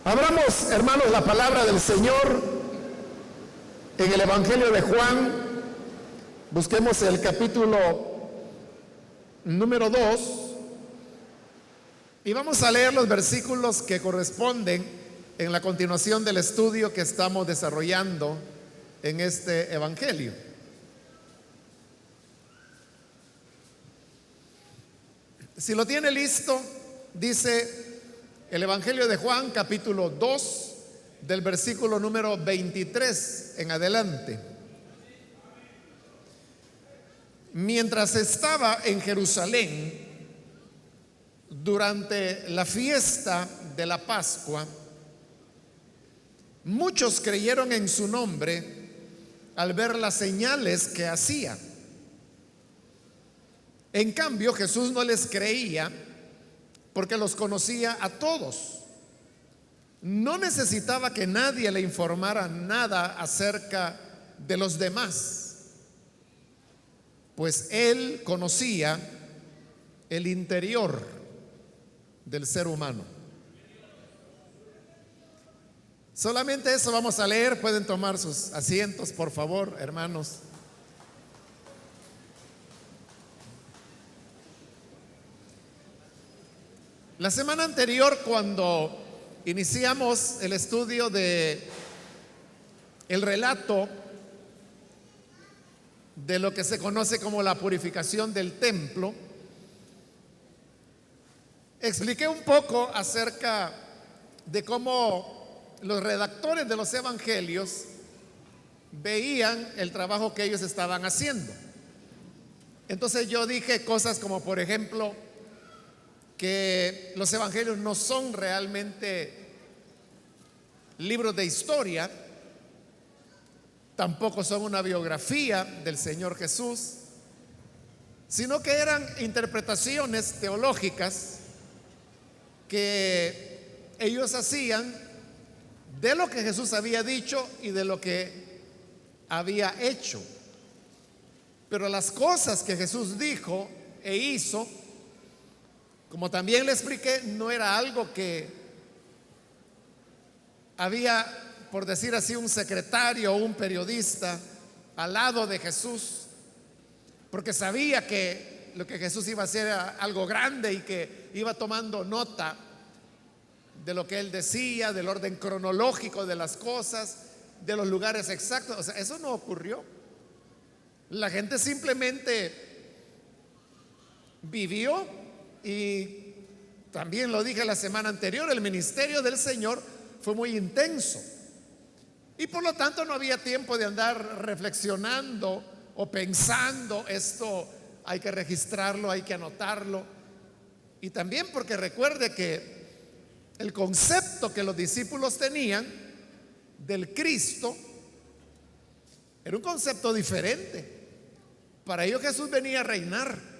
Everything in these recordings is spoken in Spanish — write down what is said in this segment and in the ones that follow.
Abramos, hermanos, la palabra del Señor en el Evangelio de Juan. Busquemos el capítulo número 2 y vamos a leer los versículos que corresponden en la continuación del estudio que estamos desarrollando en este Evangelio. Si lo tiene listo, dice el Evangelio de Juan, capítulo 2, del versículo número 23 en adelante. Mientras estaba en Jerusalén durante la fiesta de la Pascua, muchos creyeron en su nombre al ver las señales que hacía. En cambio, Jesús no les creía porque los conocía a todos. No necesitaba que nadie le informara nada acerca de los demás, pues él conocía el interior del ser humano. Solamente eso vamos a leer. Pueden tomar sus asientos, por favor, hermanos. La semana anterior, cuando iniciamos el estudio de el relato de lo que se conoce como la purificación del templo, expliqué un poco acerca de cómo los redactores de los evangelios veían el trabajo que ellos estaban haciendo. Entonces yo dije cosas como, por ejemplo, que los evangelios no son realmente libros de historia, tampoco son una biografía del Señor Jesús, sino que eran interpretaciones teológicas que ellos hacían de lo que Jesús había dicho y de lo que había hecho. Pero las cosas que Jesús dijo e hizo, como también le expliqué, no era algo que había, por decir así, un secretario o un periodista al lado de Jesús, porque sabía que lo que Jesús iba a hacer era algo grande y que iba tomando nota de lo que él decía, del orden cronológico de las cosas, de los lugares exactos. O sea, eso no ocurrió. La gente simplemente vivió. Y también lo dije la semana anterior, el ministerio del Señor fue muy intenso y por lo tanto no había tiempo de andar reflexionando o pensando, esto hay que registrarlo, hay que anotarlo. Y también porque recuerde que el concepto que los discípulos tenían del Cristo era un concepto diferente. Para ellos Jesús venía a reinar.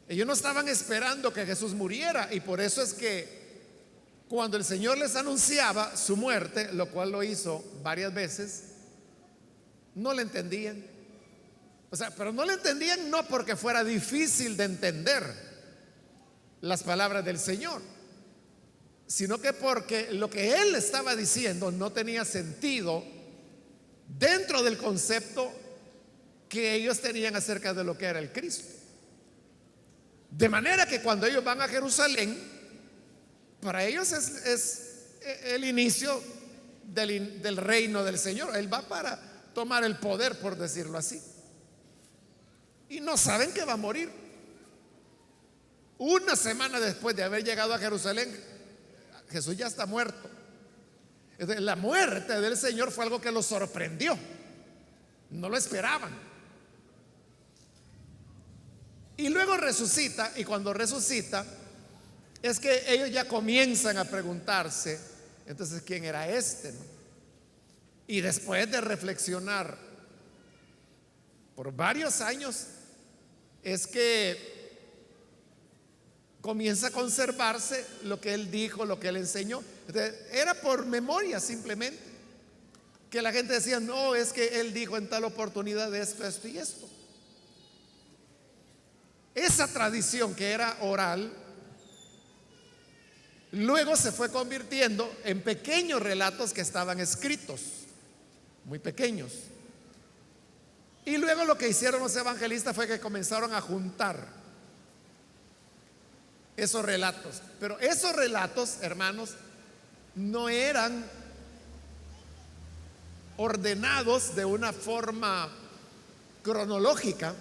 Ellos no estaban esperando que Jesús muriera, y por eso es que cuando el Señor les anunciaba su muerte, lo cual lo hizo varias veces, no le entendían. O sea, pero no le entendían no porque fuera difícil de entender las palabras del Señor, sino que porque lo que Él estaba diciendo no tenía sentido dentro del concepto que ellos tenían acerca de lo que era el Cristo. De manera que cuando ellos van a Jerusalén, para ellos es el inicio del reino del Señor. Él va para tomar el poder, por decirlo así. Y no saben que va a morir. Una semana después de haber llegado a Jerusalén, Jesús ya está muerto. La muerte del Señor fue algo que los sorprendió. No lo esperaban. Y luego resucita, y cuando resucita es que ellos ya comienzan a preguntarse, entonces, ¿quién era este, no? Y después de reflexionar por varios años, es que comienza a conservarse lo que él dijo, lo que él enseñó. Entonces, era por memoria simplemente, que la gente decía, no, es que él dijo en tal oportunidad esto, esto y esto. Esa tradición que era oral luego se fue convirtiendo en pequeños relatos que estaban escritos, muy pequeños. Y luego lo que hicieron los evangelistas fue que comenzaron a juntar esos relatos. Pero esos relatos, hermanos, no eran ordenados de una forma cronológica,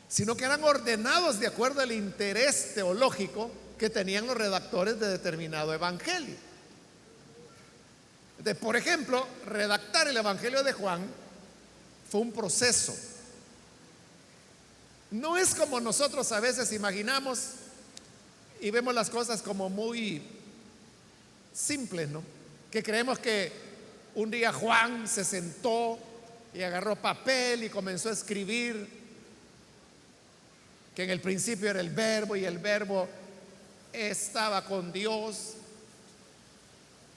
sino que eran ordenados de acuerdo al interés teológico que tenían los redactores de determinado evangelio. Por ejemplo, redactar el evangelio de Juan fue un proceso. No es como nosotros a veces imaginamos y vemos las cosas como muy simples, ¿no? Que creemos que un día Juan se sentó y agarró papel y comenzó a escribir que en el principio era el verbo y el verbo estaba con Dios,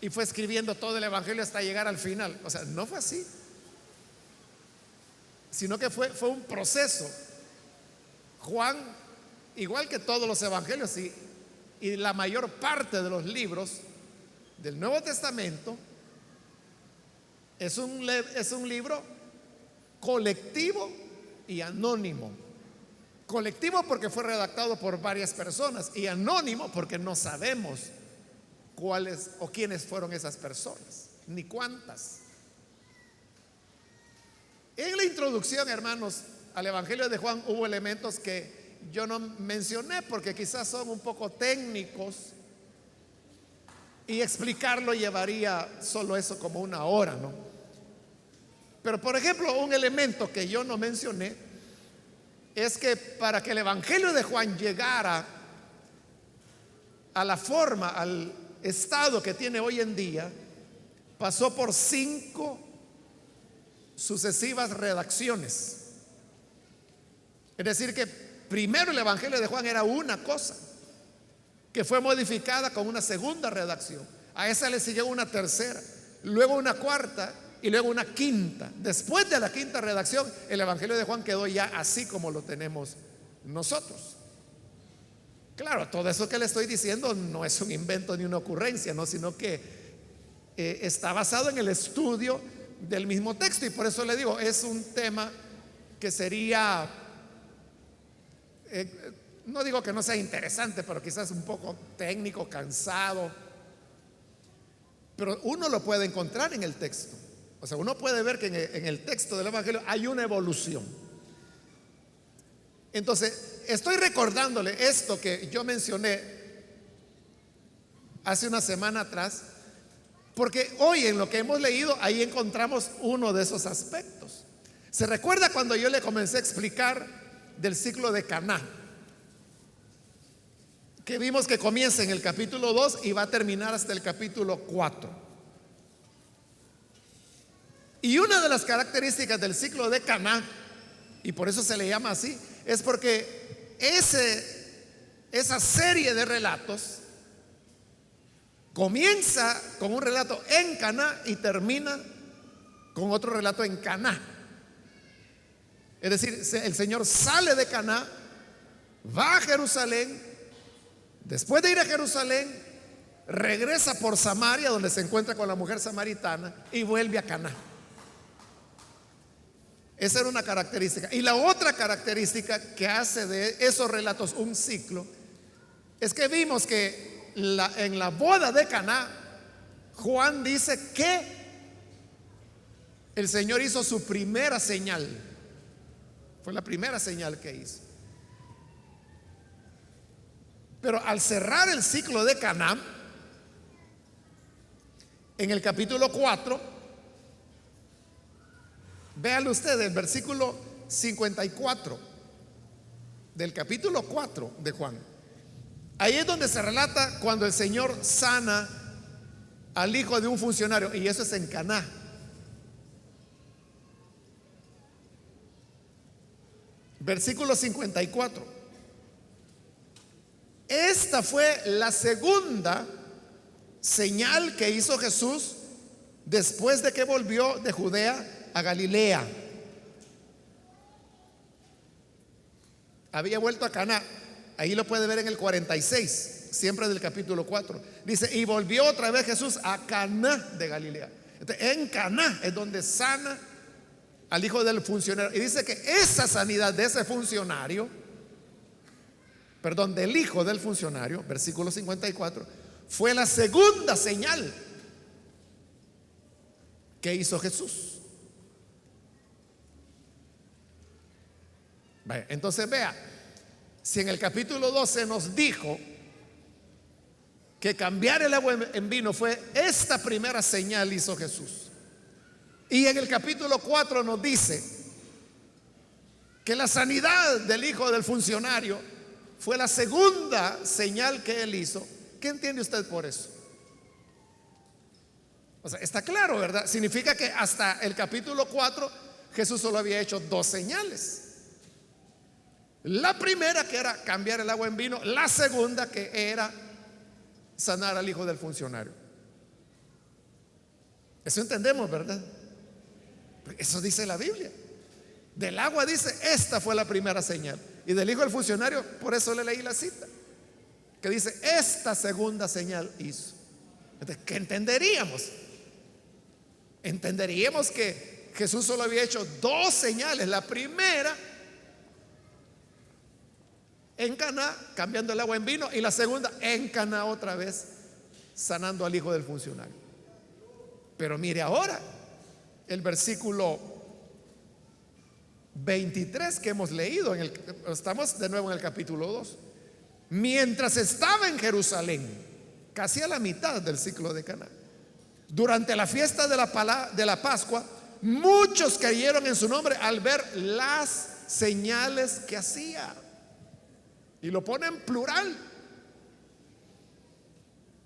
y fue escribiendo todo el evangelio hasta llegar al final. O sea, no fue así, sino que fue un proceso. Juan, igual que todos los evangelios y la mayor parte de los libros del Nuevo Testamento, es un libro colectivo y anónimo. Colectivo porque fue redactado por varias personas, y anónimo porque no sabemos cuáles o quiénes fueron esas personas, ni cuántas. En la introducción, hermanos, al Evangelio de Juan hubo elementos que yo no mencioné porque quizás son un poco técnicos y explicarlo llevaría solo eso como una hora, ¿no? Pero por ejemplo, un elemento que yo no mencioné es que para que el Evangelio de Juan llegara a la forma, al estado que tiene hoy en día, pasó por 5 sucesivas redacciones. Es decir, que primero el Evangelio de Juan era una cosa que fue modificada con una segunda redacción. A esa le siguió una tercera, luego una cuarta y luego una quinta. Después de la quinta redacción, el Evangelio de Juan quedó ya así como lo tenemos nosotros. Claro, todo eso que le estoy diciendo no es un invento ni una ocurrencia, ¿no? Sino que está basado en el estudio del mismo texto. Y por eso le digo, es un tema que sería, no digo que no sea interesante, pero quizás un poco técnico, cansado. Pero uno lo puede encontrar en el texto. O sea, uno puede ver que en el texto del Evangelio hay una evolución. Entonces, estoy recordándole esto que yo mencioné hace una semana atrás, porque hoy en lo que hemos leído, ahí encontramos uno de esos aspectos. ¿Se recuerda cuando yo le comencé a explicar del ciclo de Caná? Que vimos que comienza en el capítulo 2 y va a terminar hasta el capítulo 4. Y una de las características del ciclo de Caná, y por eso se le llama así, es porque esa serie de relatos comienza con un relato en Caná y termina con otro relato en Caná. Es decir, el Señor sale de Caná, va a Jerusalén, después de ir a Jerusalén, regresa por Samaria, donde se encuentra con la mujer samaritana, y vuelve a Caná. Esa era una característica. Y la otra característica que hace de esos relatos un ciclo es que vimos que en la boda de Caná, Juan dice que el Señor hizo su primera señal. Fue la primera señal que hizo. Pero al cerrar el ciclo de Caná, en el capítulo 4, véalo usted, el versículo 54 del capítulo 4 de Juan. Ahí es donde se relata cuando el Señor sana al hijo de un funcionario, y eso es en Caná. Versículo 54. Esta fue la segunda señal que hizo Jesús después de que volvió de Judea a Galilea. Había vuelto a Caná. Ahí lo puede ver en el 46. siempre del capítulo 4. Dice, y volvió otra vez Jesús a Caná de Galilea. Entonces, en Caná es donde sana al hijo del funcionario. Y dice que esa sanidad de ese funcionario, perdón, del hijo del funcionario, versículo 54, fue la segunda señal que hizo Jesús. Entonces vea, si en el capítulo 12 nos dijo que cambiar el agua en vino fue esta primera señal hizo Jesús, y en el capítulo 4 nos dice que la sanidad del hijo del funcionario fue la segunda señal que él hizo, ¿qué entiende usted por eso? O sea, está claro, ¿verdad? Significa que hasta el capítulo 4 Jesús solo había hecho dos señales. La primera, que era cambiar el agua en vino. La segunda, que era sanar al hijo del funcionario. Eso entendemos, ¿verdad? Eso dice la Biblia. Del agua dice, esta fue la primera señal. Y del hijo del funcionario, por eso le leí la cita, que dice, esta segunda señal hizo. Entonces, ¿qué entenderíamos? Entenderíamos que Jesús solo había hecho dos señales. La primera en Caná, cambiando el agua en vino, y la segunda en Caná otra vez, sanando al hijo del funcionario. Pero mire ahora el versículo 23 que hemos leído, estamos de nuevo en el capítulo 2. Mientras estaba en Jerusalén, casi a la mitad del ciclo de Caná, durante la fiesta de la Pascua, muchos creyeron en su nombre al ver las señales que hacía. Y lo pone en plural.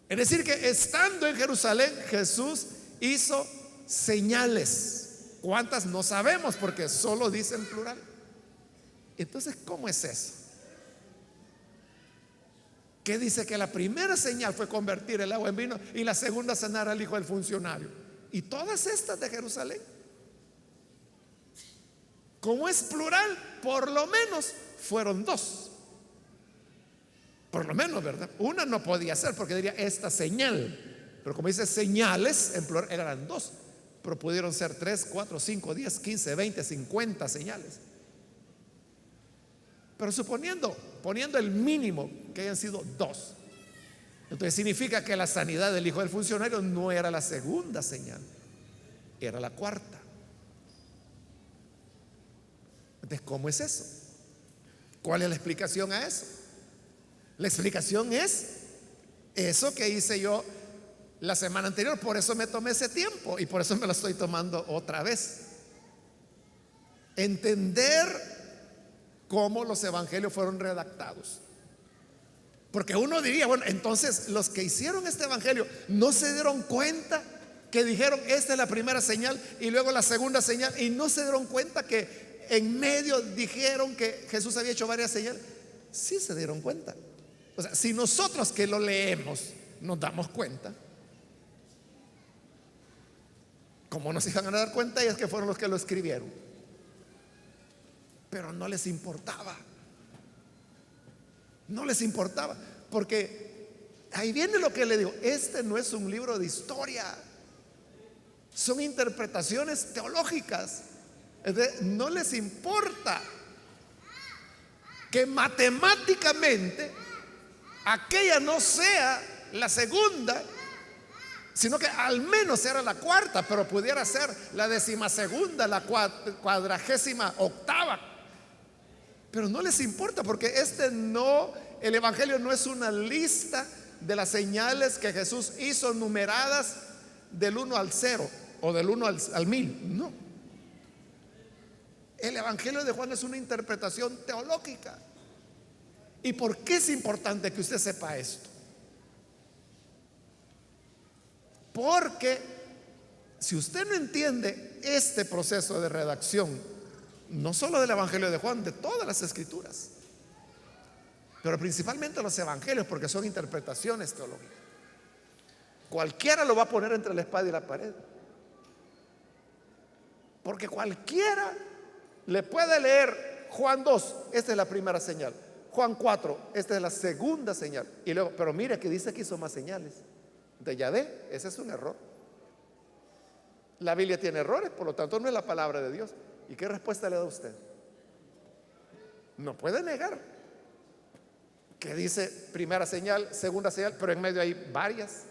Es decir, que estando en Jerusalén, Jesús hizo señales. ¿Cuántas? No sabemos, porque solo dice en plural. Entonces, ¿cómo es eso? ¿Qué dice? Que la primera señal fue convertir el agua en vino y la segunda sanar al hijo del funcionario. Y todas estas de Jerusalén. Como es plural, por lo menos fueron dos. Por lo menos, ¿verdad? Una no podía ser, porque diría esta señal. Pero como dice señales, en plural eran dos. Pero pudieron ser 3, 4, 5, 10, 15, 20, 50 señales. Pero poniendo el mínimo que hayan sido dos, entonces significa que la sanidad del hijo del funcionario no era la segunda señal, era la cuarta. Entonces, ¿cómo es eso? ¿Cuál es la explicación a eso? La explicación es eso que hice yo la semana anterior. Por eso me tomé ese tiempo y por eso me lo estoy tomando otra vez. Entender cómo los evangelios fueron redactados. Porque uno diría, bueno, entonces los que hicieron este evangelio no se dieron cuenta que dijeron esta es la primera señal y luego la segunda señal, y no se dieron cuenta que en medio dijeron que Jesús había hecho varias señales. Sí se dieron cuenta. O sea, si nosotros que lo leemos nos damos cuenta, ¿cómo nos iban a dar cuenta? Y es que fueron los que lo escribieron. Pero no les importaba. No les importaba. Porque ahí viene lo que le digo. Este no es un libro de historia. Son interpretaciones teológicas. No les importa que matemáticamente aquella no sea la segunda, sino que al menos era la cuarta, pero pudiera ser la 12ª, la 48ª. Pero no les importa, porque el evangelio no es una lista de las señales que Jesús hizo numeradas del 1 al 0 o del 1 al 1000. No. El evangelio de Juan es una interpretación teológica. ¿Y por qué es importante que usted sepa esto? Porque si usted no entiende este proceso de redacción, no solo del evangelio de Juan, de todas las escrituras, pero principalmente los evangelios, porque son interpretaciones teológicas, cualquiera lo va a poner entre la espada y la pared. Porque cualquiera le puede leer Juan 2, esta es la primera señal. Juan 4, esta es la segunda señal. Y luego, pero mire que dice que hizo más señales. De ya ve, ese es un error. La Biblia tiene errores, por lo tanto no es la palabra de Dios. ¿Y qué respuesta le da usted? No puede negar que dice primera señal, segunda señal, pero en medio hay varias.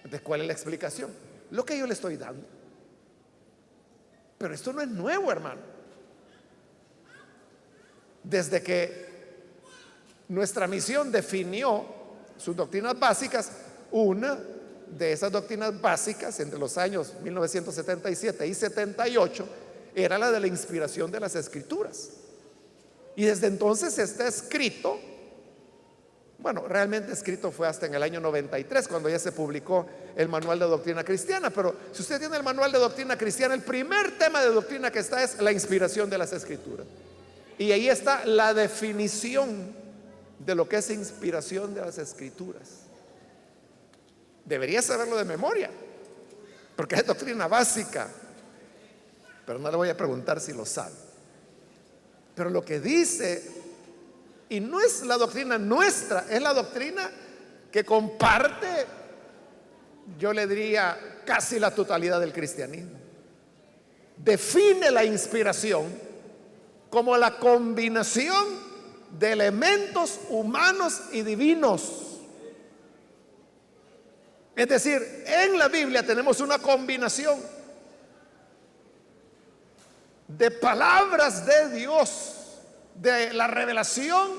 ¿De cuál es la explicación? Lo que yo le estoy dando. Pero esto no es nuevo, hermano. Desde que nuestra misión definió sus doctrinas básicas, una de esas doctrinas básicas entre los años 1977 y 78 era la de la inspiración de las Escrituras. Y desde entonces está escrito, bueno, realmente escrito fue hasta en el año 93, cuando ya se publicó el Manual de Doctrina Cristiana. Pero si usted tiene el Manual de Doctrina Cristiana, el primer tema de doctrina que está es la inspiración de las Escrituras. Y ahí está la definición de lo que es inspiración de las Escrituras. Debería saberlo de memoria, porque es doctrina básica. Pero no le voy a preguntar si lo sabe. Pero lo que dice, y no es la doctrina nuestra, es la doctrina que comparte, yo le diría, casi la totalidad del cristianismo. Define la inspiración como la combinación de elementos humanos y divinos. Es decir, en la Biblia tenemos una combinación de palabras de Dios, de la revelación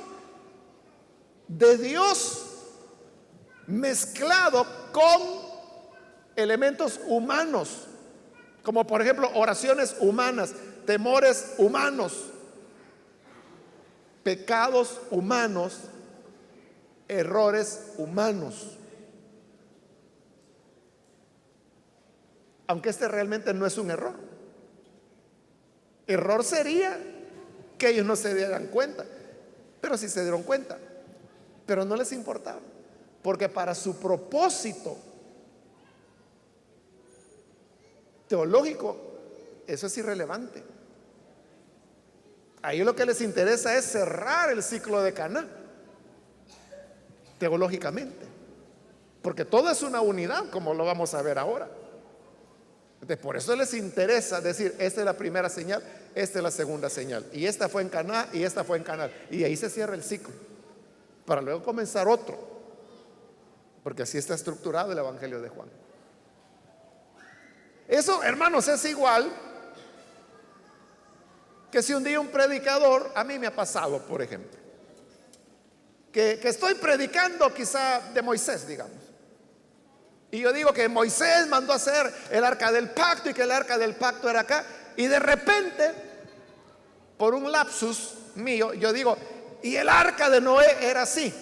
de Dios mezclado con elementos humanos, como por ejemplo oraciones humanas, temores humanos, pecados humanos, errores humanos. Aunque este realmente no es un error. Error sería que ellos no se dieran cuenta, pero sí se dieron cuenta, pero no les importaba, porque para su propósito teológico eso es irrelevante. A ellos lo que les interesa es cerrar el ciclo de Caná teológicamente, porque todo es una unidad, como lo vamos a ver ahora. Entonces, por eso les interesa decir, esta es la primera señal, esta es la segunda señal, y esta fue en Caná y esta fue en Caná, y ahí se cierra el ciclo para luego comenzar otro, porque así está estructurado el Evangelio de Juan. Eso, hermanos, es igual que si un día un predicador, a mí me ha pasado, por ejemplo, que estoy predicando quizá de Moisés, digamos, y yo digo que Moisés mandó a hacer el arca del pacto y que el arca del pacto era acá, y de repente, por un lapsus mío, yo digo, y el arca de Noé era así.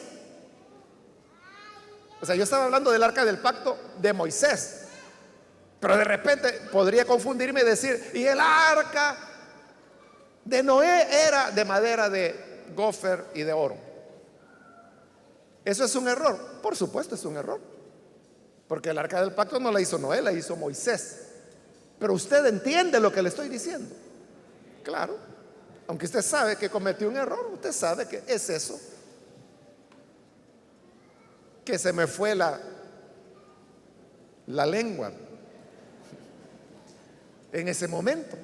O sea, yo estaba hablando del arca del pacto de Moisés, pero de repente podría confundirme y decir, y el arca de Noé era de madera de gofer y de oro. ¿Eso es un error? Por supuesto es un error, porque el arca del pacto no la hizo Noé, la hizo Moisés. Pero usted entiende lo que le estoy diciendo. Claro, aunque usted sabe que cometió un error, usted sabe que es eso, que se me fue la lengua en ese momento.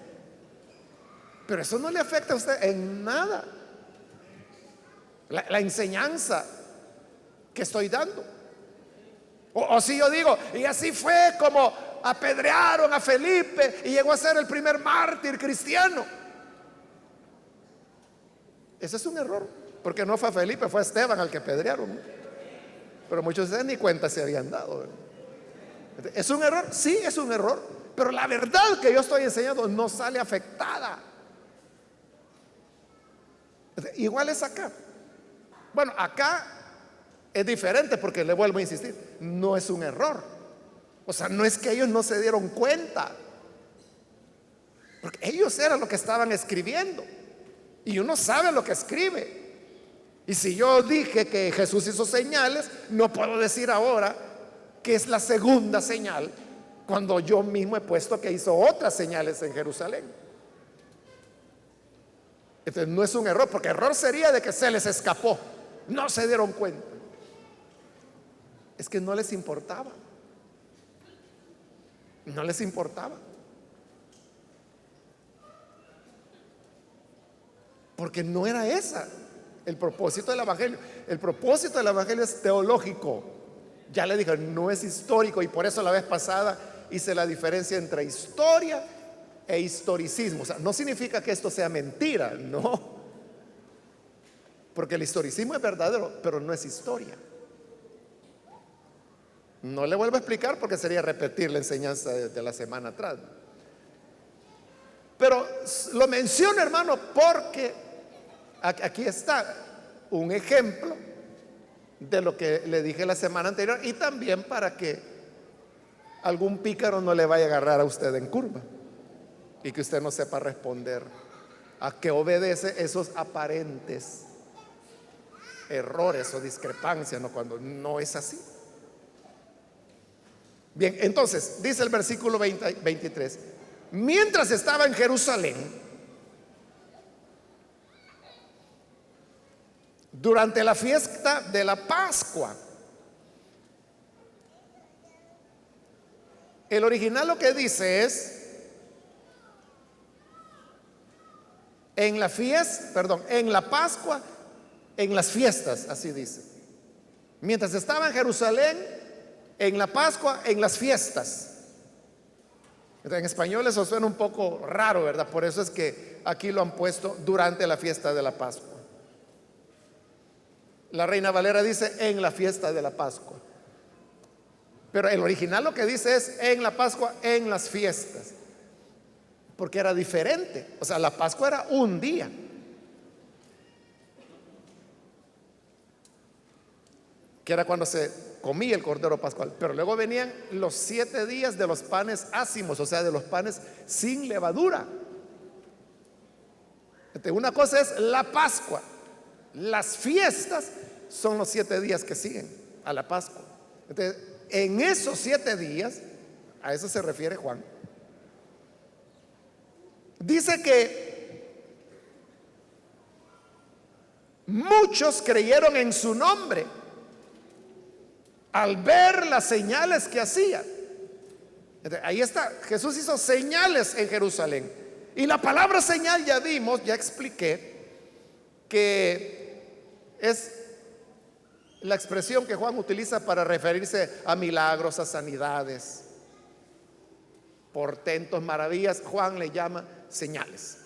Pero eso no le afecta a usted en nada la enseñanza que estoy dando. O si yo digo, y así fue como apedrearon a Felipe y llegó a ser el primer mártir cristiano. Ese es un error, porque no fue a Felipe, fue a Esteban al que apedrearon. Pero muchos de ustedes ni cuenta se habían dado. ¿Es un error? Sí, es un error, pero la verdad que yo estoy enseñando no sale afectada. Igual es acá. Bueno, acá es diferente, porque le vuelvo a insistir, no es un error. O sea, no es que ellos no se dieron cuenta, porque ellos eran lo que estaban escribiendo, y uno sabe lo que escribe. Y si yo dije que Jesús hizo señales, no puedo decir ahora que es la segunda señal, cuando yo mismo he puesto que hizo otras señales en Jerusalén. Entonces no es un error, porque error sería de que se les escapó, no se dieron cuenta. Es que no les importaba, no les importaba. Porque no era esa el propósito del evangelio. El propósito del evangelio es teológico. Ya le dije, no es histórico, y por eso la vez pasada hice la diferencia entre historia e historicismo. O sea, no significa que esto sea mentira, no. Porque el historicismo es verdadero, pero no es historia. No le vuelvo a explicar porque sería repetir la enseñanza de la semana atrás. Pero lo menciono, hermano, porque aquí está un ejemplo de lo que le dije la semana anterior, y también para que algún pícaro no le vaya a agarrar a usted en curva y que usted no sepa responder a qué obedece esos aparentes errores o discrepancias, ¿no? Cuando no es así. Bien, entonces dice el versículo 23: mientras estaba en Jerusalén, durante la fiesta de la Pascua. El original lo que dice es en la fiesta, perdón, en la Pascua, en las fiestas, así dice. Mientras estaba en Jerusalén, en la Pascua, en las fiestas. En español eso suena un poco raro, ¿verdad? Por eso es que aquí lo han puesto durante la fiesta de la Pascua. La Reina Valera dice en la fiesta de la Pascua, pero el original lo que dice es en la Pascua, en las fiestas, porque era diferente. O sea, la Pascua era un día, que era cuando se comía el cordero pascual, pero luego venían los 7 días de los panes ácimos, o sea, de los panes sin levadura. Entonces, una cosa es la Pascua, las fiestas son los 7 días que siguen a la Pascua. Entonces, en esos 7 días, a eso se refiere Juan, dice que muchos creyeron en su nombre al ver las señales que hacía. Entonces, ahí está, Jesús hizo señales en Jerusalén. Y la palabra señal, ya vimos, ya expliqué, que es la expresión que Juan utiliza para referirse a milagros, a sanidades, portentos, maravillas. Juan le llama señales,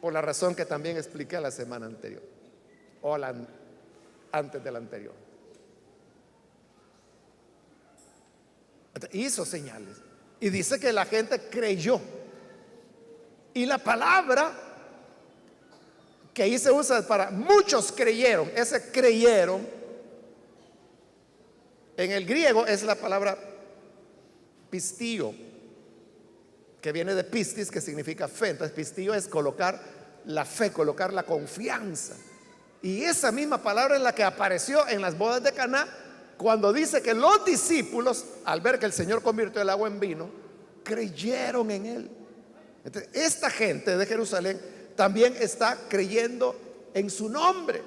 por la razón que también expliqué la semana anterior, o antes de la anterior. Hizo señales y dice que la gente creyó. Y la palabra que ahí se usa para muchos creyeron, ese creyeron en el griego es la palabra pistío, que viene de pistis, que significa fe. Entonces pistío es colocar la fe, colocar la confianza. Y esa misma palabra es la que apareció en las bodas de Caná, cuando dice que los discípulos, al ver que el Señor convirtió el agua en vino, creyeron en él. Entonces, esta gente de Jerusalén también está creyendo en su nombre.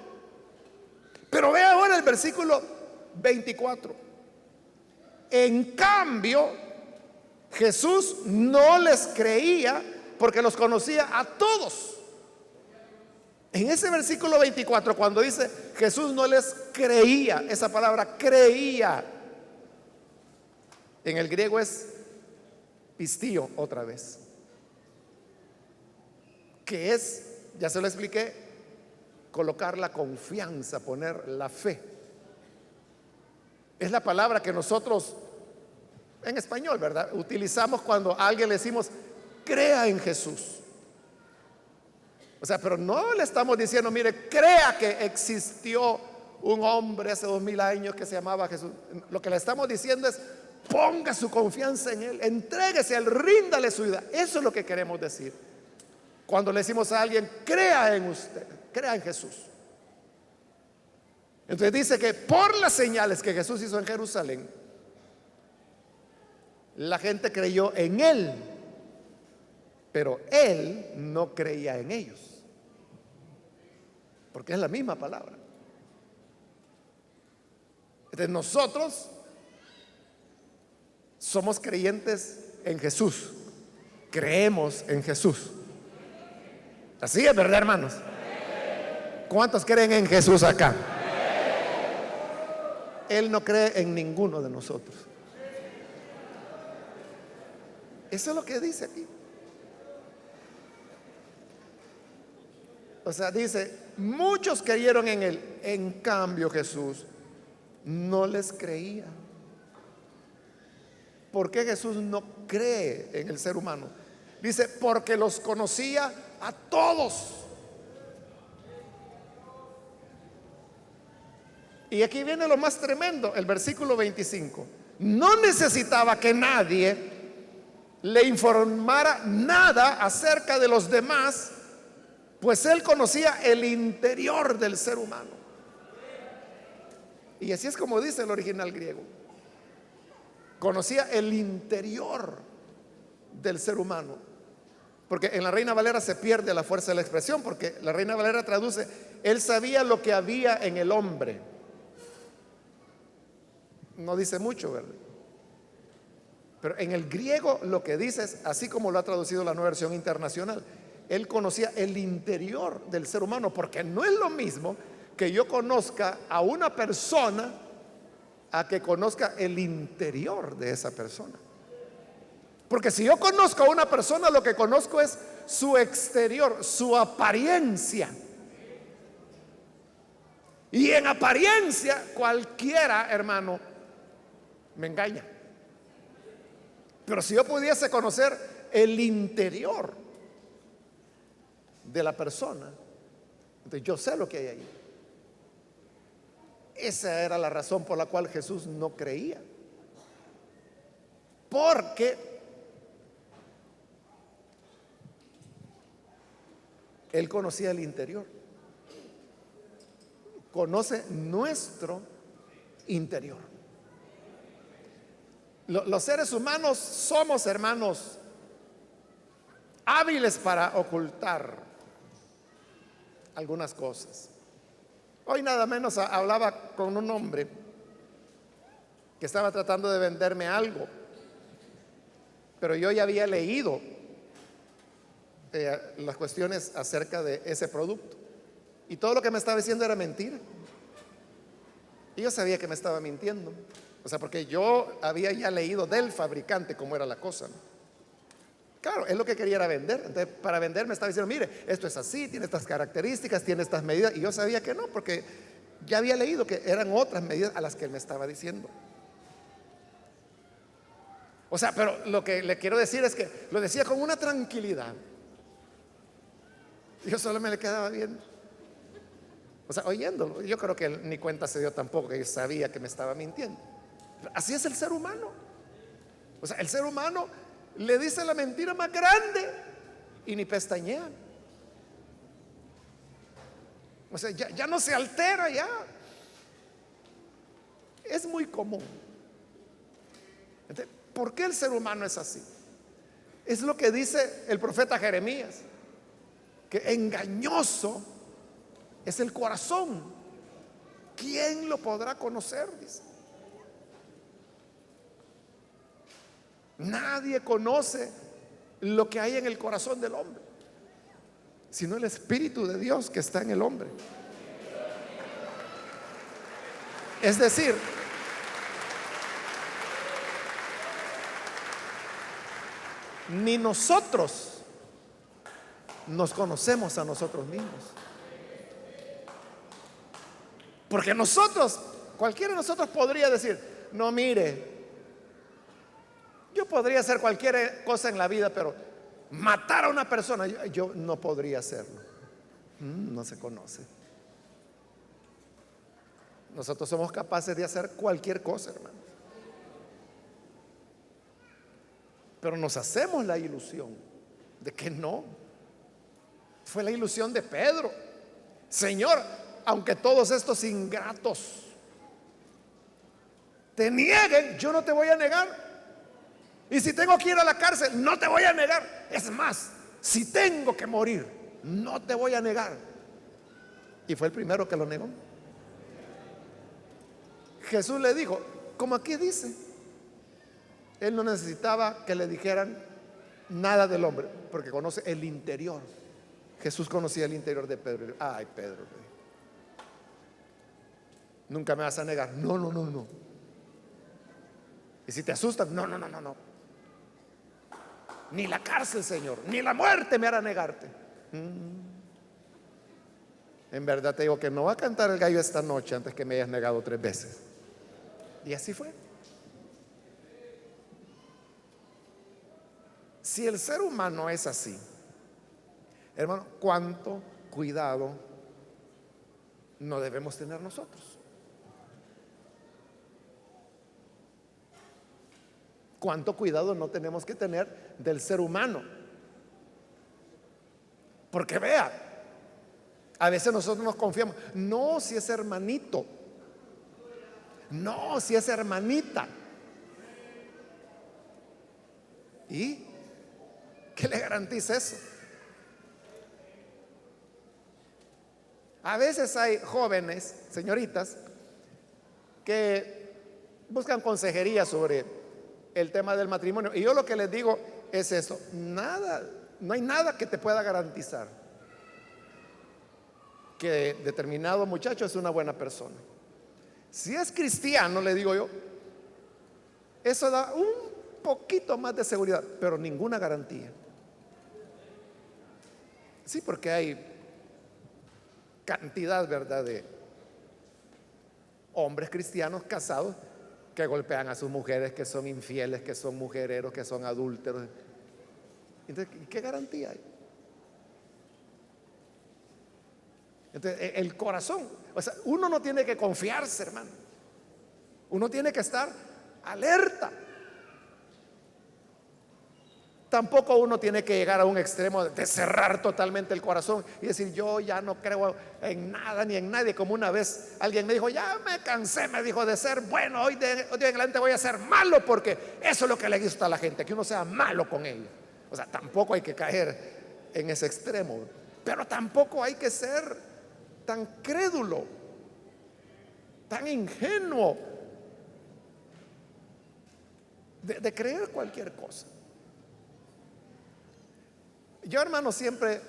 Pero ve ahora el versículo 24. En cambio, Jesús no les creía porque los conocía a todos. En ese versículo 24, cuando dice Jesús no les creía, esa palabra creía en el griego es pistío otra vez, que es, ya se lo expliqué, colocar la confianza, poner la fe. Es la palabra que nosotros en español, ¿verdad?, utilizamos cuando a alguien le decimos crea en Jesús. O sea, pero no le estamos diciendo, mire, crea que existió un hombre hace 2000 años que se llamaba Jesús. Lo que le estamos diciendo es ponga su confianza en él, entréguese a él, ríndale su vida. Eso es lo que queremos decir cuando le decimos a alguien crea en usted, crea en Jesús. Entonces dice que por las señales que Jesús hizo en Jerusalén, la gente creyó en él, pero él no creía en ellos. porque es la misma palabra. Entonces nosotros somos creyentes en Jesús, creemos en Jesús. Así es, ¿verdad, hermanos? ¿Cuántos creen en Jesús acá? Él no cree en ninguno de nosotros. Eso es lo que dice aquí. O sea, dice, muchos creyeron en él, en cambio Jesús no les creía. ¿Por qué Jesús no cree en el ser humano? Dice, porque los conocía a todos. Y aquí viene lo más tremendo, el versículo 25. No necesitaba que nadie le informara nada acerca de los demás, pues él conocía el interior del ser humano. Y así es como dice el original griego. Conocía el interior del ser humano. Porque en la Reina Valera se pierde la fuerza de la expresión, porque la Reina Valera traduce, él sabía lo que había en el hombre. No dice mucho, ¿verdad? Pero en el griego lo que dice es, así como lo ha traducido la Nueva Versión Internacional, él conocía el interior del ser humano, porque no es lo mismo que yo conozca a una persona a que conozca el interior de esa persona. Porque si yo conozco a una persona, lo que conozco es su exterior, su apariencia. Y en apariencia cualquiera, hermano, me engaña. Pero si yo pudiese conocer el interior de la persona, entonces yo sé lo que hay ahí. Esa era la razón por la cual Jesús no creía. Porque él conocía el interior. Conoce nuestro interior. Los seres humanos somos, hermanos, hábiles para ocultar algunas cosas. Hoy nada menos hablaba con un hombre que estaba tratando de venderme algo, pero yo ya había leído las cuestiones acerca de ese producto y todo lo que me estaba diciendo era mentira. Y yo sabía que me estaba mintiendo, o sea, porque yo había ya leído del fabricante cómo era la cosa, ¿no? Claro, él lo que quería era vender. Entonces, para vender me estaba diciendo, mire, esto es así, tiene estas características, tiene estas medidas. Y yo sabía que no, porque ya había leído que eran otras medidas a las que él me estaba diciendo. O sea, pero lo que le quiero decir es que lo decía con una tranquilidad. Yo solo me le quedaba viendo, o sea, oyéndolo. Yo creo que él ni cuenta se dio tampoco, que yo sabía que me estaba mintiendo. Así es el ser humano. O sea, el ser humano le dice la mentira más grande y ni pestañea. O sea, ya no se altera, ya. Es muy común. Entonces, ¿por qué el ser humano es así? Es lo que dice el profeta Jeremías, que engañoso es el corazón. ¿Quién lo podrá conocer? Dice. Nadie conoce lo que hay en el corazón del hombre, sino el Espíritu de Dios que está en el hombre. Es decir, ni nosotros nos conocemos a nosotros mismos. Porque nosotros, cualquiera de nosotros podría decir, no, mire, yo podría hacer cualquier cosa en la vida, pero matar a una persona, yo no podría hacerlo. No se conoce. Nosotros somos capaces de hacer cualquier cosa, hermano. Pero nos hacemos la ilusión de que no. Fue la ilusión de Pedro. Señor, aunque todos estos ingratos te nieguen, yo no te voy a negar. Y si tengo que ir a la cárcel, no te voy a negar. Es más, si tengo que morir, no te voy a negar. Y fue el primero que lo negó. Jesús le dijo, como aquí dice, él no necesitaba que le dijeran nada del hombre, porque conoce el interior. Jesús conocía el interior de Pedro. Ay, Pedro, nunca me vas a negar. No, no, no, no. Y si te asustan, no, no, no, no, no. Ni la cárcel, Señor, ni la muerte me hará negarte. En verdad te digo que no va a cantar el gallo esta noche antes que me hayas negado 3 veces. Y así fue. Si el ser humano es así, hermano, ¿cuánto cuidado no debemos tener nosotros? ¿Cuánto cuidado no tenemos que tener del ser humano? Porque vea, a veces nosotros nos confiamos, no, si es hermanito, no, si es hermanita. ¿Y qué le garantiza eso? A veces hay jóvenes, señoritas, que buscan consejería sobre el tema del matrimonio. Y yo lo que les digo es eso: nada, no hay nada que te pueda garantizar que determinado muchacho es una buena persona. Si es cristiano, le digo yo, eso da un poquito más de seguridad, pero ninguna garantía. Sí, porque hay cantidad, ¿verdad?, de hombres cristianos casados que golpean a sus mujeres, que son infieles, que son mujereros, que son adúlteros. Entonces, ¿qué garantía hay? Entonces, el corazón, o sea, uno no tiene que confiarse, hermano. Uno tiene que estar alerta. Tampoco uno tiene que llegar a un extremo de cerrar totalmente el corazón y decir, yo ya no creo en nada ni en nadie. Como una vez alguien me dijo, ya me cansé, me dijo, de ser bueno, hoy de en adelante voy a ser malo, porque eso es lo que le gusta a la gente, que uno sea malo con ellos. O sea, tampoco hay que caer en ese extremo, pero tampoco hay que ser tan crédulo, tan ingenuo de creer cualquier cosa. Yo, hermano, siempre,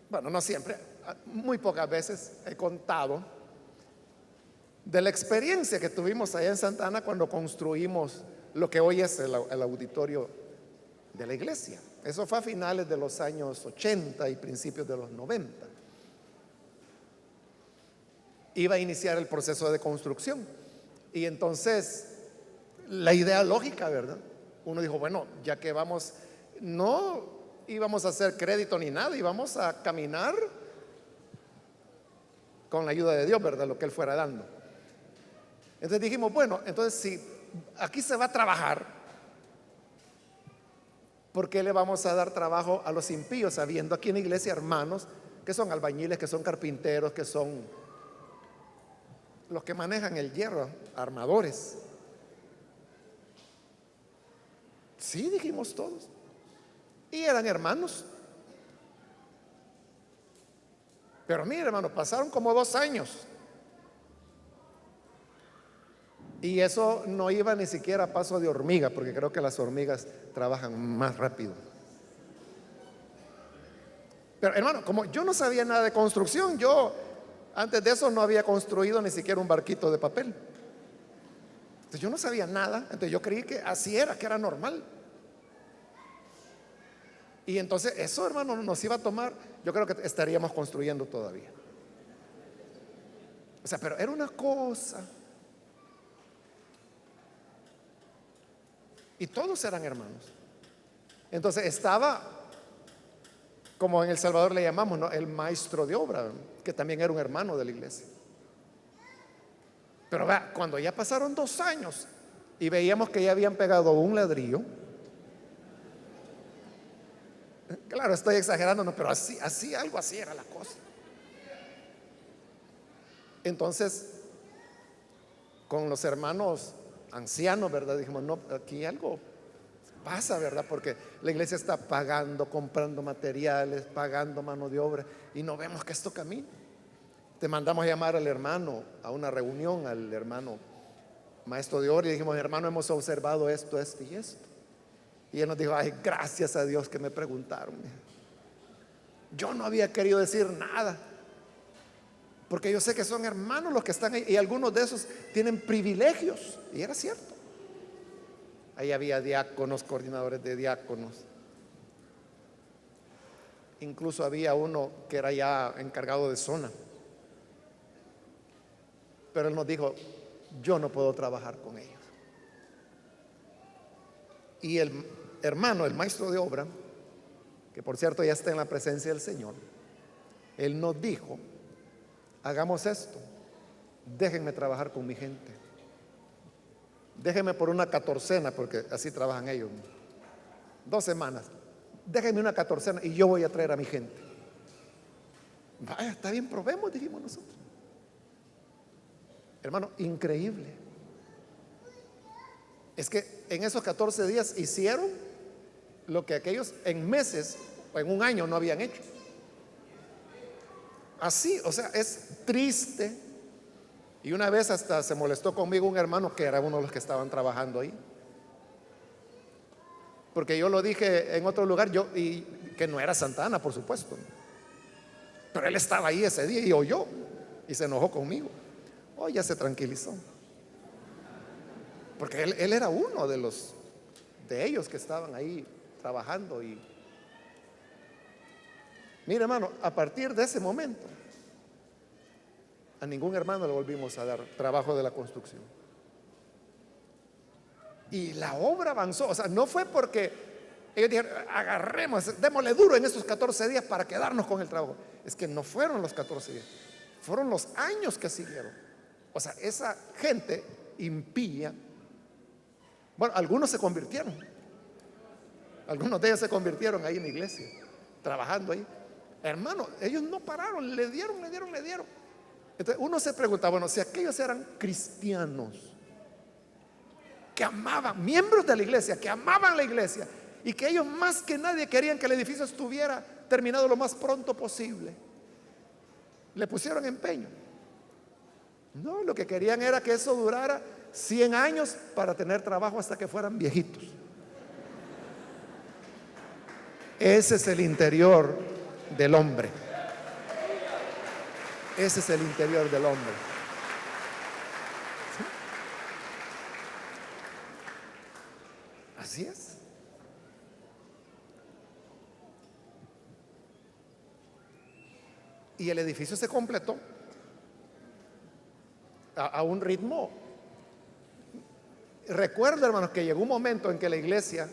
bueno, no siempre, muy pocas veces he contado de la experiencia que tuvimos allá en Santa Ana cuando construimos lo que hoy es el auditorio de la iglesia. Eso fue a finales de los años 80 y principios de los 90. Iba a iniciar el proceso de construcción y entonces la idea lógica, ¿verdad? Uno dijo, bueno, ya que vamos, no íbamos a hacer crédito ni nada, íbamos a caminar con la ayuda de Dios, ¿verdad? Lo que Él fuera dando. Entonces dijimos, bueno, entonces si aquí se va a trabajar, ¿por qué le vamos a dar trabajo a los impíos, sabiendo aquí en la iglesia hermanos que son albañiles, que son carpinteros, que son los que manejan el hierro, armadores? Sí, dijimos todos. Y eran hermanos. Pero mire, hermano, pasaron como 2 años y eso no iba ni siquiera a paso de hormiga, porque creo que las hormigas trabajan más rápido. Pero, hermano, como yo no sabía nada de construcción, yo antes de eso no había construido ni siquiera un barquito de papel. Entonces yo no sabía nada. Entonces yo creí que así era, que era normal. Y entonces eso, hermano, nos iba a tomar, yo creo que estaríamos construyendo todavía. O sea, pero era una cosa. Y todos eran hermanos. Entonces estaba, como en El Salvador le llamamos, ¿no?, el maestro de obra, que también era un hermano de la iglesia. Pero vea, cuando ya pasaron 2 años y veíamos que ya habían pegado un ladrillo, claro, estoy exagerando, no, pero así, algo así era la cosa. Entonces, con los hermanos ancianos, ¿verdad?, dijimos, no, aquí algo Pasa, ¿verdad? Porque la iglesia está pagando, comprando materiales, pagando mano de obra y no vemos que esto camine. Te mandamos a llamar al hermano a una reunión, al hermano maestro de obra, y dijimos: hermano, hemos observado esto, esto y esto. Y él nos dijo: ay, gracias a Dios que me preguntaron. Yo no había querido decir nada, porque yo sé que son hermanos los que están ahí, y algunos de esos tienen privilegios. Y era cierto. Ahí había diáconos, coordinadores de diáconos. Incluso había uno que era ya encargado de zona. Pero él nos dijo: yo no puedo trabajar con ellos. Y el hermano, el maestro de obra, que por cierto ya está en la presencia del Señor, él nos dijo: hagamos esto, déjenme trabajar con mi gente, déjenme por una catorcena, porque así trabajan ellos, 2 semanas, déjenme una catorcena y yo voy a traer a mi gente. Vaya, está bien, probemos, dijimos nosotros. Hermano, increíble. Es que en esos 14 días hicieron lo que aquellos en meses o en un año no habían hecho. Así, o sea, es triste. Y una vez hasta se molestó conmigo un hermano que era uno de los que estaban trabajando ahí, porque yo lo dije en otro lugar, y que no era Santana, por supuesto, pero él estaba ahí ese día y oyó y se enojó conmigo. Hoy ya se tranquilizó, porque él era uno de ellos que estaban ahí trabajando. Y mire, hermano, a partir de ese momento a ningún hermano le volvimos a dar trabajo de la construcción. Y la obra avanzó. O sea, no fue porque ellos dijeron: agarremos, démosle duro en estos 14 días para quedarnos con el trabajo. Es que no fueron los 14 días, fueron los años que siguieron. O sea, esa gente impía, bueno, algunos se convirtieron, algunos de ellos se convirtieron ahí en la iglesia, trabajando ahí. Hermano, ellos no pararon, le dieron. Entonces uno se pregunta: bueno, si aquellos eran cristianos que amaban, miembros de la iglesia, que amaban la iglesia, y que ellos más que nadie querían que el edificio estuviera terminado lo más pronto posible, le pusieron empeño. No, lo que querían era que eso durara 100 años para tener trabajo hasta que fueran viejitos. Ese es el interior del hombre. Ese es el interior del hombre. ¿Sí? Así es. Y el edificio se completó a un ritmo. Recuerdo, hermanos, que llegó un momento en que la iglesia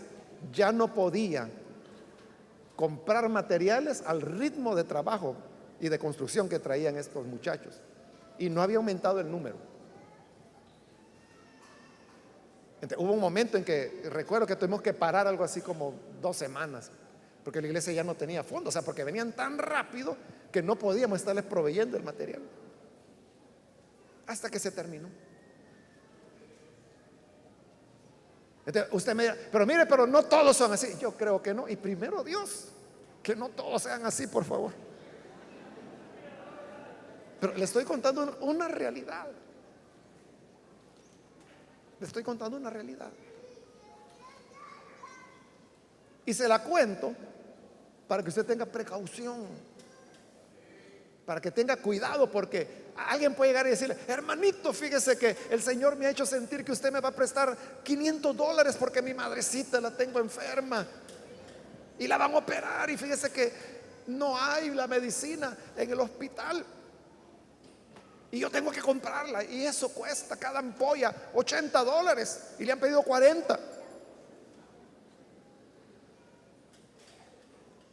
ya no podía comprar materiales al ritmo de trabajo y de construcción que traían estos muchachos, y no había aumentado el número. Entonces, hubo un momento en que recuerdo que tuvimos que parar algo así como 2 semanas, porque la iglesia ya no tenía fondos, o sea, porque venían tan rápido que no podíamos estarles proveyendo el material, hasta que se terminó. Entonces, usted me dirá: pero mire, pero no todos son así. Yo creo que no, y primero Dios, que no todos sean así, por favor. Pero le estoy contando una realidad. Le estoy contando una realidad. Y se la cuento para que usted tenga precaución, para que tenga cuidado, porque alguien puede llegar y decirle: hermanito, fíjese que el Señor me ha hecho sentir que usted me va a prestar $500 porque mi madrecita la tengo enferma y la van a operar, y fíjese que no hay la medicina en el hospital y yo tengo que comprarla, y eso cuesta cada ampolla $80 y le han pedido 40.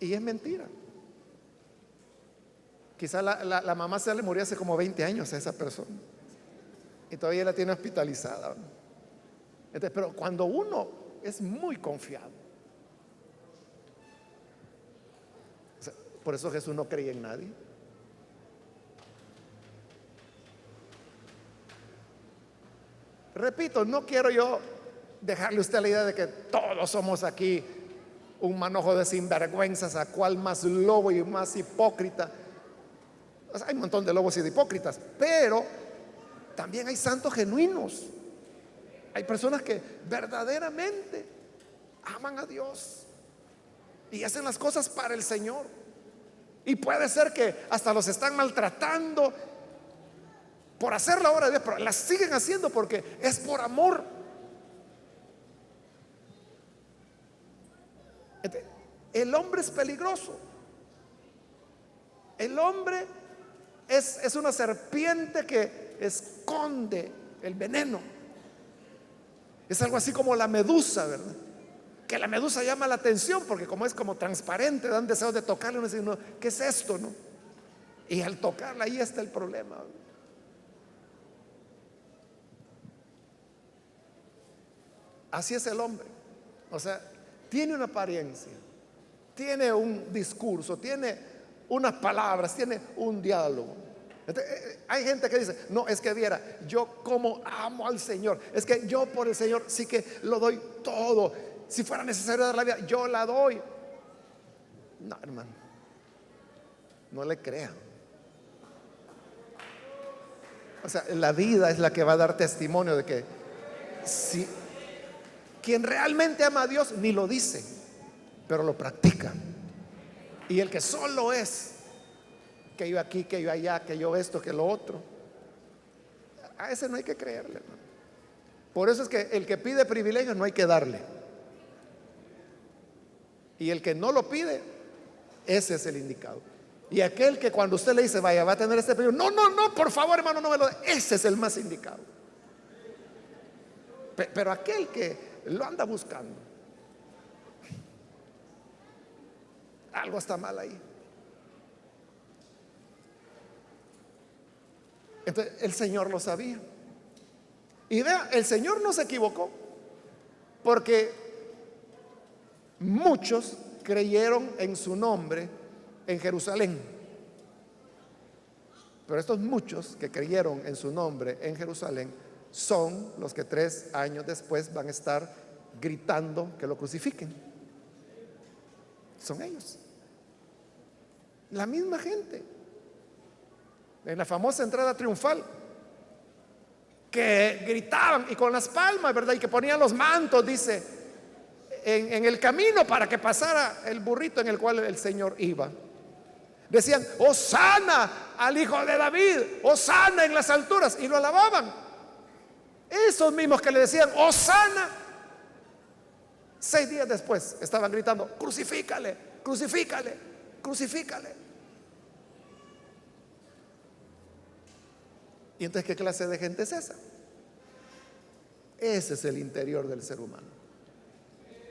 Y es mentira. Quizá la mamá se le murió hace como 20 años a esa persona y todavía la tiene hospitalizada. Entonces, pero cuando uno es muy confiado, o sea, por eso Jesús no creía en nadie. Repito, no quiero yo dejarle usted la idea de que todos somos aquí un manojo de sinvergüenzas, a cual más lobo y más hipócrita. O sea, hay un montón de lobos y de hipócritas, pero también hay santos genuinos. Hay personas que verdaderamente aman a Dios y hacen las cosas para el Señor. Y puede ser que hasta los están maltratando por hacer la obra de Dios, pero las siguen haciendo porque es por amor. El hombre es peligroso. El hombre es una serpiente que esconde el veneno. Es algo así como la medusa, ¿verdad? Que la medusa llama la atención porque como es como transparente, dan deseos de tocarle. Uno dice, no, ¿qué es esto, no? Y al tocarla ahí está el problema. Así es el hombre. O sea, tiene una apariencia, tiene un discurso, tiene unas palabras, tiene un diálogo. Entonces, hay gente que dice, no, es que viera, yo como amo al Señor, es que yo por el Señor sí que lo doy todo. Si fuera necesario dar la vida, yo la doy. No, hermano, no le crean. O sea, la vida es la que va a dar testimonio de que si quien realmente ama a Dios ni lo dice, pero lo practica. Y el que solo es que yo aquí, que yo allá, que yo esto, que lo otro, a ese no hay que creerle, hermano. Por eso es que el que pide privilegios no hay que darle. Y el que no lo pide, ese es el indicado. Y aquel que cuando usted le dice, vaya, va a tener este privilegio, no, por favor, hermano, no me lo dé, ese es el más indicado. Pero aquel que lo anda buscando, algo está mal ahí. Entonces el Señor lo sabía. Y vea, el Señor no se equivocó, porque muchos creyeron en su nombre en Jerusalén. Pero estos muchos que creyeron en su nombre en Jerusalén son los que 3 años después van a estar gritando que lo crucifiquen. Son ellos, la misma gente en la famosa entrada triunfal, que gritaban y con las palmas, ¿verdad? Y que ponían los mantos, dice, en el camino para que pasara el burrito en el cual el Señor iba. Decían, Hosana al hijo de David, Hosana en las alturas, y lo alababan. Esos mismos que le decían Hosana, 6 días después estaban gritando, crucifícale, crucifícale, crucifícale. ¿Y entonces qué clase de gente es esa? Ese es el interior del ser humano.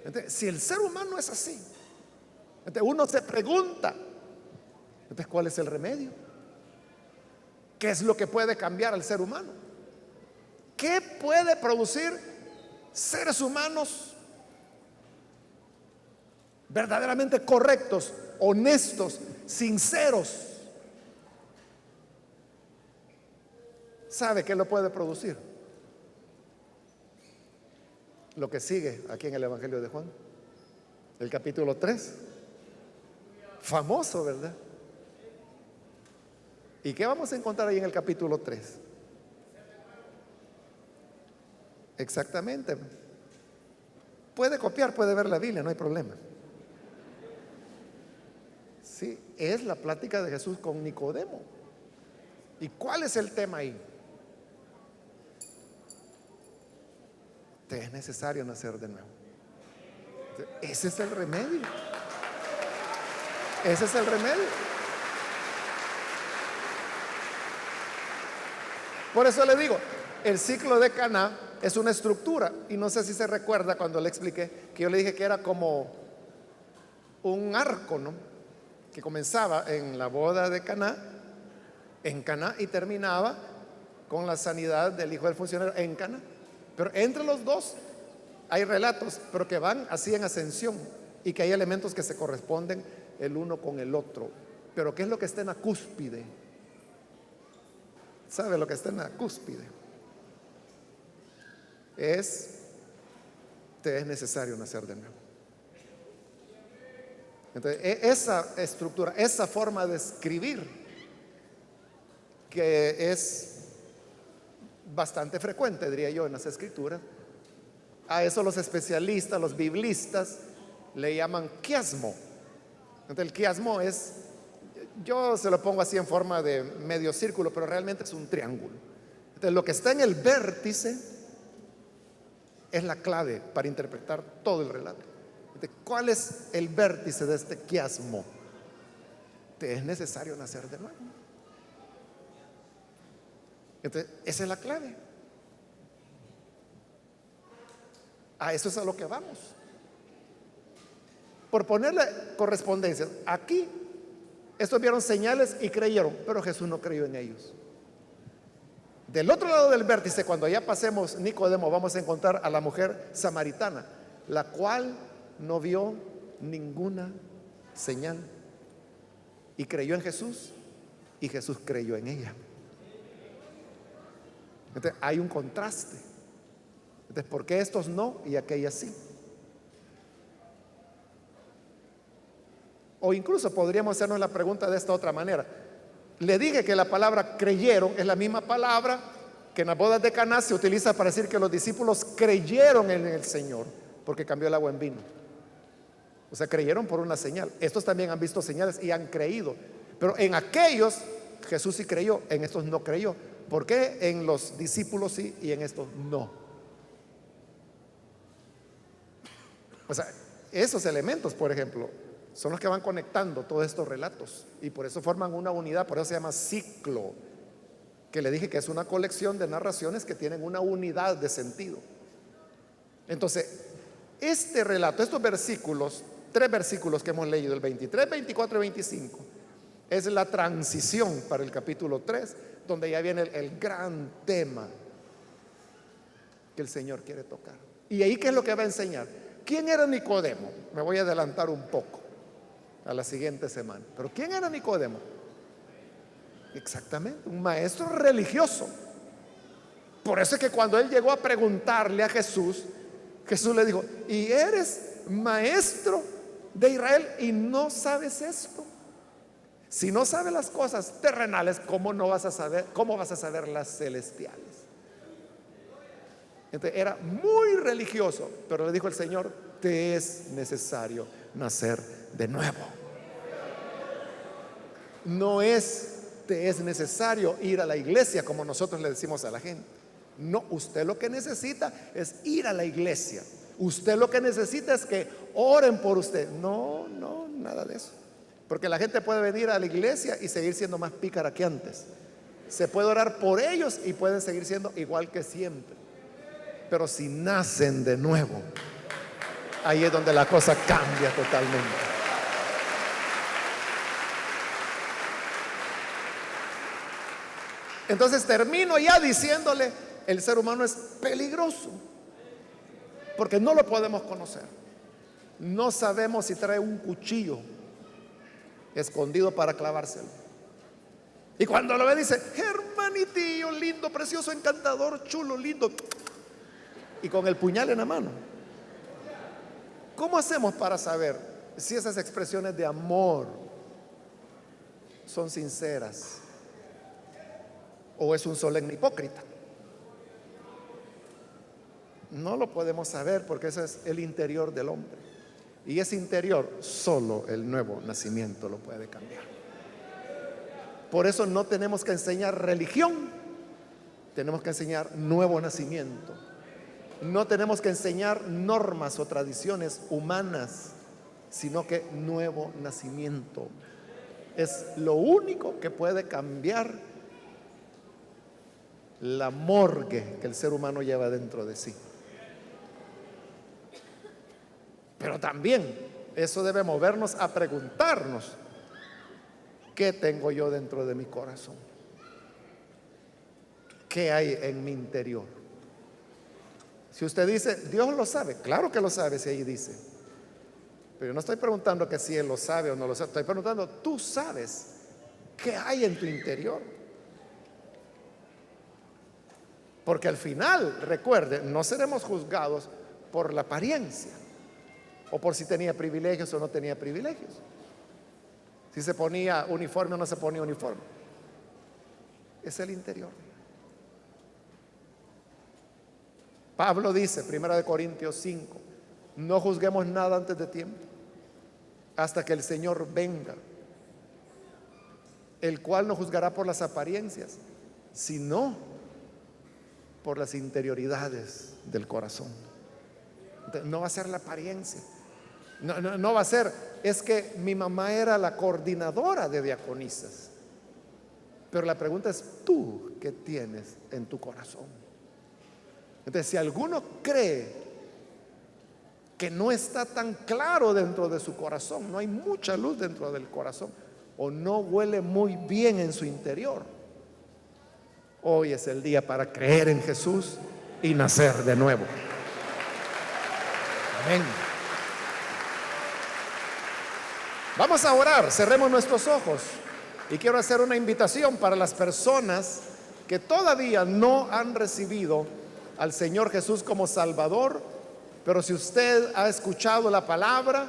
Entonces, si el ser humano es así, entonces uno se pregunta, entonces, ¿cuál es el remedio? ¿Qué es lo que puede cambiar al ser humano? ¿Qué puede producir seres humanos verdaderamente correctos, honestos, sinceros? ¿Sabe qué lo puede producir? Lo que sigue aquí en el Evangelio de Juan, el capítulo 3. Famoso, ¿verdad? ¿Y qué vamos a encontrar ahí en el capítulo 3? Exactamente. Puede copiar, puede ver la Biblia, no hay problema. Sí, es la plática de Jesús con Nicodemo. ¿Y cuál es el tema ahí? Te es necesario nacer de nuevo. Ese es el remedio. Ese es el remedio. Por eso le digo, el ciclo de Caná es una estructura. Y no sé si se recuerda cuando le expliqué que yo le dije que era como un arco, ¿no? Que comenzaba en la boda de Caná, en Caná, y terminaba con la sanidad del hijo del funcionario en Caná. Pero entre los dos hay relatos, pero que van así en ascensión, y que hay elementos que se corresponden el uno con el otro. Pero ¿qué es lo que está en la cúspide? ¿Sabe lo que está en la cúspide? Es te es necesario nacer de nuevo. Entonces, esa estructura, esa forma de escribir, que es bastante frecuente, diría yo, en las escrituras, a eso los especialistas, los biblistas, le llaman quiasmo. Entonces, el quiasmo es, yo se lo pongo así en forma de medio círculo, pero realmente es un triángulo. Entonces, lo que está en el vértice es la clave para interpretar todo el relato. Entonces, ¿cuál es el vértice de este quiasmo? Te es necesario nacer de nuevo. Entonces, esa es la clave. A eso es a lo que vamos. Por ponerle correspondencia, aquí estos vieron señales y creyeron, pero Jesús no creyó en ellos. Del otro lado del vértice, cuando ya pasemos Nicodemo, vamos a encontrar a la mujer samaritana, la cual no vio ninguna señal y creyó en Jesús, y Jesús creyó en ella. Entonces hay un contraste. Entonces, ¿por qué estos no y aquellas sí? O incluso podríamos hacernos la pregunta de esta otra manera. Le dije que la palabra creyeron es la misma palabra que en las bodas de Caná se utiliza para decir que los discípulos creyeron en el Señor, porque cambió el agua en vino. O sea, creyeron por una señal. Estos también han visto señales y han creído. Pero en aquellos Jesús sí creyó, en estos no creyó. ¿Por qué en los discípulos sí y en estos no? O sea, esos elementos, por ejemplo, son los que van conectando todos estos relatos y por eso forman una unidad. Por eso se llama ciclo, que le dije que es una colección de narraciones que tienen una unidad de sentido. Entonces, este relato, estos versículos, 3 versículos que hemos leído, el 23, 24 y 25, es la transición para el capítulo 3, donde ya viene el gran tema que el Señor quiere tocar. Y ahí, ¿qué es lo que va a enseñar? ¿Quién era Nicodemo? Me voy a adelantar un poco a la siguiente semana. Pero ¿quién era Nicodemo? Exactamente, un maestro religioso. Por eso es que cuando él llegó a preguntarle a Jesús, Jesús le dijo: ¿y eres maestro de Israel y no sabes esto? Si no sabes las cosas terrenales, ¿cómo vas a saber las celestiales? Entonces era muy religioso, pero le dijo el Señor: te es necesario nacer de nuevo. No es te es necesario ir a la iglesia como nosotros le decimos a la gente. No, usted lo que necesita es ir a la iglesia. Usted lo que necesita es que oren por usted. No, nada de eso. Porque la gente puede venir a la iglesia y seguir siendo más pícara que antes. Se puede orar por ellos y pueden seguir siendo igual que siempre. Pero si nacen de nuevo, ahí es donde la cosa cambia totalmente. Entonces termino ya diciéndole: el ser humano es peligroso porque no lo podemos conocer. No sabemos si trae un cuchillo escondido para clavárselo. Y cuando lo ve dice: hermanitillo, lindo, precioso, encantador, chulo, lindo, y con el puñal en la mano. ¿Cómo hacemos para saber si esas expresiones de amor son sinceras o es un solemne hipócrita? No lo podemos saber porque ese es el interior del hombre. Y ese interior solo el nuevo nacimiento lo puede cambiar. Por eso no tenemos que enseñar religión, tenemos que enseñar nuevo nacimiento. No tenemos que enseñar normas o tradiciones humanas, sino que nuevo nacimiento. Es lo único que puede cambiar la morgue que el ser humano lleva dentro de sí. Pero también eso debe movernos a preguntarnos: ¿qué tengo yo dentro de mi corazón? ¿Qué hay en mi interior? Si usted dice: Dios lo sabe, claro que lo sabe si ahí dice. Pero yo no estoy preguntando que si Él lo sabe o no lo sabe. Estoy preguntando: ¿tú sabes qué hay en tu interior? Porque al final, recuerde, no seremos juzgados por la apariencia, o por si tenía privilegios o no tenía privilegios, si se ponía uniforme o no se ponía uniforme. Es el interior. Pablo dice, 1 Corintios 5, no juzguemos nada antes de tiempo, hasta que el Señor venga, el cual no juzgará por las apariencias, sino por las interioridades del corazón. Entonces, no va a ser la apariencia, no va a ser, es que mi mamá era la coordinadora de diaconisas, pero la pregunta es, ¿tú qué tienes en tu corazón? Entonces, si alguno cree que no está tan claro dentro de su corazón, no hay mucha luz dentro del corazón, o no huele muy bien en su interior, hoy es el día para creer en Jesús y nacer de nuevo. Amén. Vamos a orar, cerremos nuestros ojos y quiero hacer una invitación para las personas que todavía no han recibido al Señor Jesús como Salvador, pero si usted ha escuchado la palabra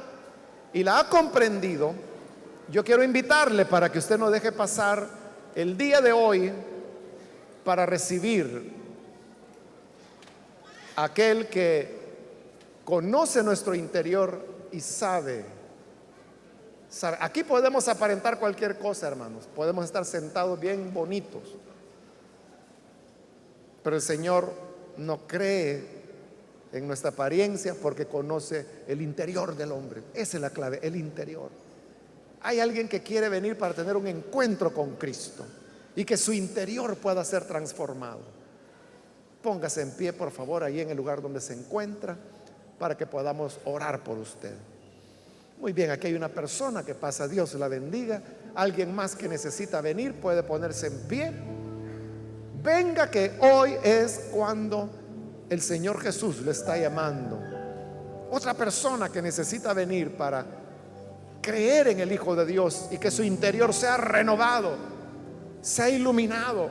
y la ha comprendido, yo quiero invitarle para que usted no deje pasar el día de hoy para recibir a aquel que conoce nuestro interior y sabe. Aquí podemos aparentar cualquier cosa, hermanos, podemos estar sentados bien bonitos, pero el Señor no cree en nuestra apariencia porque conoce el interior del hombre. Esa es la clave, el interior. Hay alguien que quiere venir para tener un encuentro con Cristo y que su interior pueda ser transformado. Póngase en pie, por favor, ahí en el lugar donde se encuentra, para que podamos orar por usted. Muy bien, aquí hay una persona que pasa, Dios la bendiga. Alguien más que necesita venir puede ponerse en pie. Venga, que hoy es cuando el Señor Jesús le está llamando. Otra persona que necesita venir para creer en el Hijo de Dios y que su interior sea renovado, sea iluminado,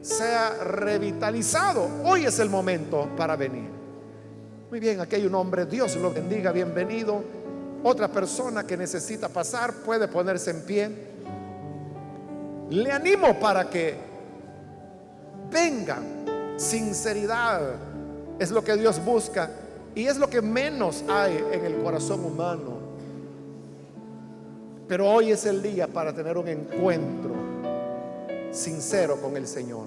sea revitalizado. Hoy es el momento para venir. Muy bien, aquí hay un hombre, Dios lo bendiga, bienvenido. Otra persona que necesita pasar puede ponerse en pie. Le animo para que venga. Sinceridad es lo que Dios busca y es lo que menos hay en el corazón humano. Pero hoy es el día para tener un encuentro sincero con el Señor.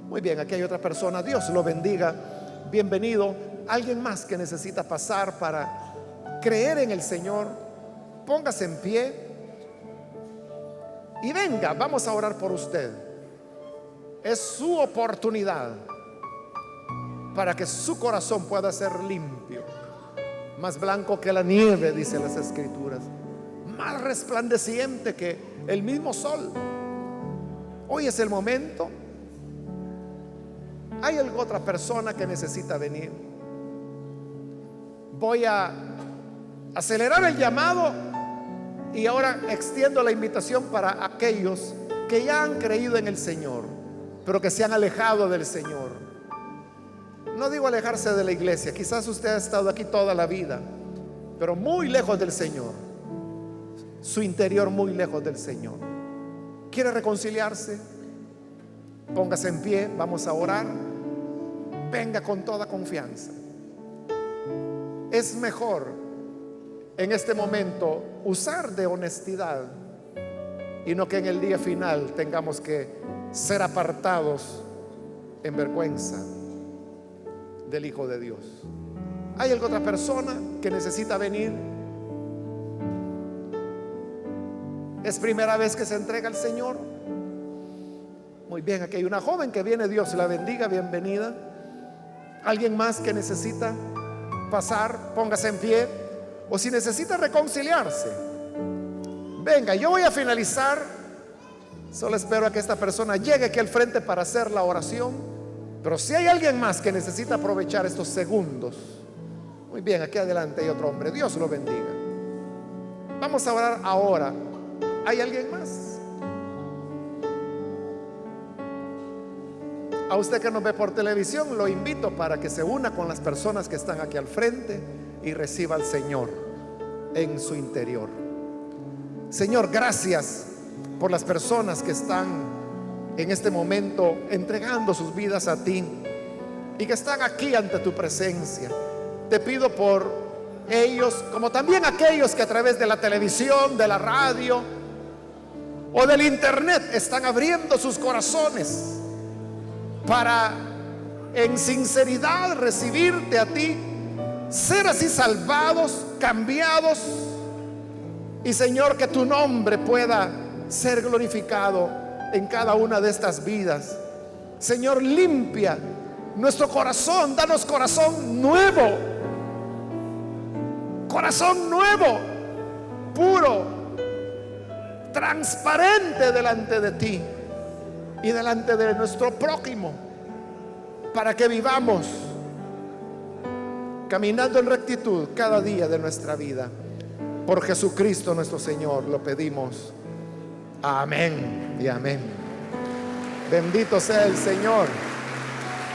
Muy bien, aquí hay otra persona, Dios lo bendiga, bienvenido. Alguien más que necesita pasar para creer en el Señor, póngase en pie y venga, vamos a orar por usted. Es su oportunidad para que su corazón pueda ser limpio, más blanco que la nieve, dicen las Escrituras, más resplandeciente que el mismo sol. Hoy es el momento. ¿Hay alguna otra persona que necesita venir? Voy a acelerar el llamado y ahora extiendo la invitación para aquellos que ya han creído en el Señor, pero que se han alejado del Señor. No digo alejarse de la iglesia, quizás usted ha estado aquí toda la vida, pero muy lejos del Señor, su interior muy lejos del Señor. ¿Quiere reconciliarse? Póngase en pie, vamos a orar. Venga con toda confianza. Es mejor en este momento usar de honestidad y no que en el día final tengamos que ser apartados en vergüenza del Hijo de Dios. ¿Hay alguna otra persona que necesita venir? ¿Es primera vez que se entrega al Señor? Muy bien, aquí hay una joven que viene, Dios la bendiga, bienvenida. ¿Alguien más que necesita pasar? Póngase en pie. O si necesita reconciliarse, venga, yo voy a finalizar. Solo espero a que esta persona llegue aquí al frente para hacer la oración. Pero si hay alguien más que necesita aprovechar estos segundos, muy bien, aquí adelante hay otro hombre, Dios lo bendiga. Vamos a orar ahora. ¿Hay alguien más? A usted que nos ve por televisión, lo invito para que se una con las personas que están aquí al frente y reciba al Señor en su interior. Señor, gracias por las personas que están en este momento entregando sus vidas a ti y que están aquí ante tu presencia. Te pido por ellos, como también aquellos que a través de la televisión, de la radio o del internet están abriendo sus corazones para en sinceridad recibirte a ti, ser así salvados, cambiados, y Señor, que tu nombre pueda ser glorificado en cada una de estas vidas. Señor, limpia nuestro corazón, danos corazón nuevo, puro, transparente delante de ti y delante de nuestro prójimo, para que vivamos caminando en rectitud cada día de nuestra vida. Por Jesucristo nuestro Señor lo pedimos. Amén y amén. Bendito sea el Señor.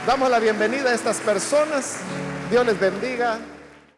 Damos la bienvenida a estas personas. Dios les bendiga.